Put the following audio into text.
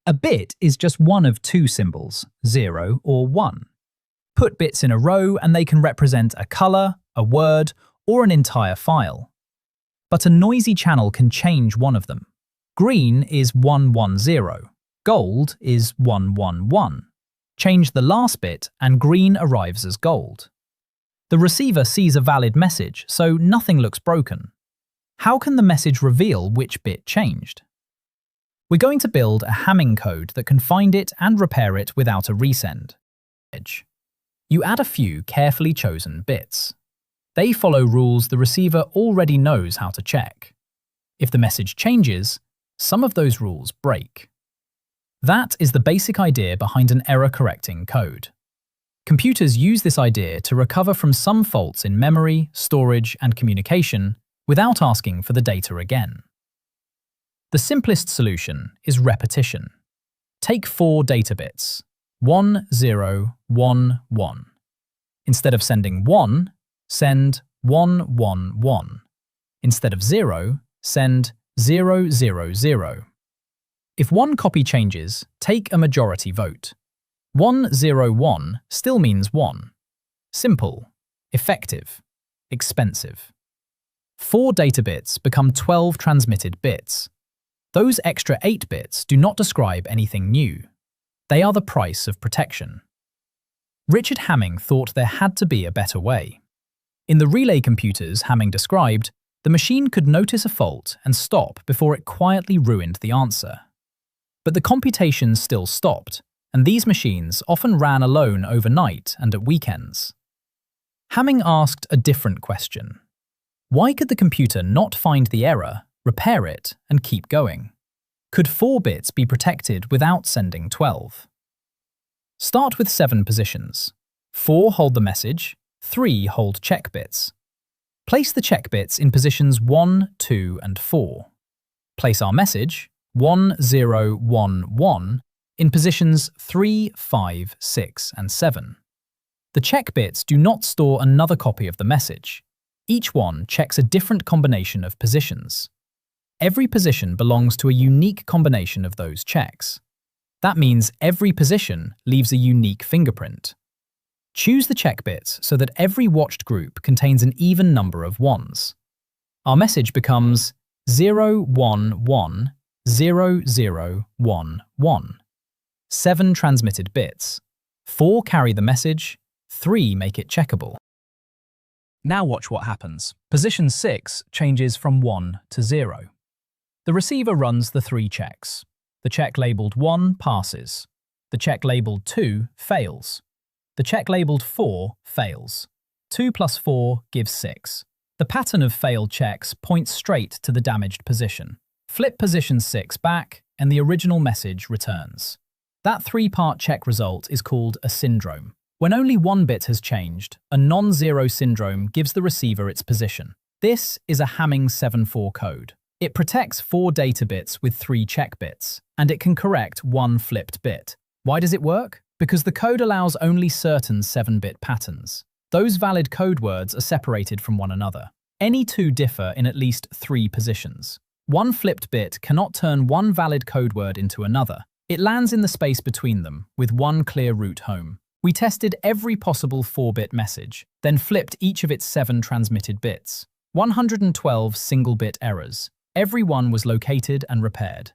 A bit is just one of two symbols, 0 or 1. Put bits in a row and they can represent a color, a word, or an entire file. But a noisy channel can change one of them. Green is 110, gold is 111. Change the last bit and green arrives as gold. The receiver sees a valid message, so nothing looks broken. How can the message reveal which bit changed? We're going to build a Hamming code that can find it and repair it without a resend. You add a few carefully chosen bits. They follow rules the receiver already knows how to check. If the message changes, some of those rules break. That is the basic idea behind an error-correcting code. Computers use this idea to recover from some faults in memory, storage, and communication without asking for the data again. The simplest solution is repetition. Take 4 data bits, 1, 0, 1, 1. Instead of sending 1, send 1, 1, 1. Instead of 0, send 0, 0, 0. If one copy changes, take a majority vote. 1, 0, 1 still means 1. Simple, effective, expensive. 4 data bits become 12 transmitted bits. Those extra 8 bits do not describe anything new. They are the price of protection. Richard Hamming thought there had to be a better way. In the relay computers Hamming described, the machine could notice a fault and stop before it quietly ruined the answer. But the computations still stopped, and these machines often ran alone overnight and at weekends. Hamming asked a different question. Why could the computer not find the error, repair it, and keep going? Could 4 bits be protected without sending 12? Start with 7 positions. 4 hold the message, 3 hold check bits. Place the check bits in positions 1, 2, and 4. Place our message, 1, 0, 1, 1, in positions 3, 5, 6, and 7. The check bits do not store another copy of the message. Each one checks a different combination of positions. Every position belongs to a unique combination of those checks. That means every position leaves a unique fingerprint. Choose the check bits so that every watched group contains an even number of 1s. Our message becomes 0, 1, 1, 0, 0, 1, 1. 7 transmitted bits. 4 carry the message, 3 make it checkable. Now watch what happens. Position 6 changes from 1 to 0. The receiver runs the 3 checks. The check labelled 1 passes. The check labelled 2 fails. The check labelled 4 fails. 2 plus 4 gives 6. The pattern of failed checks points straight to the damaged position. Flip position 6 back and the original message returns. That 3-part check result is called a syndrome. When only 1 bit has changed, a non-zero syndrome gives the receiver its position. This is a Hamming 7-4 code. It protects 4 data bits with 3 check bits, and it can correct 1 flipped bit. Why does it work? Because the code allows only certain 7-bit patterns. Those valid code words are separated from one another. Any 2 differ in at least 3 positions. 1 flipped bit cannot turn one valid code word into another. It lands in the space between them, with 1 clear route home. We tested every possible 4-bit message, then flipped each of its 7 transmitted bits. 112 single-bit errors. Every one was located and repaired.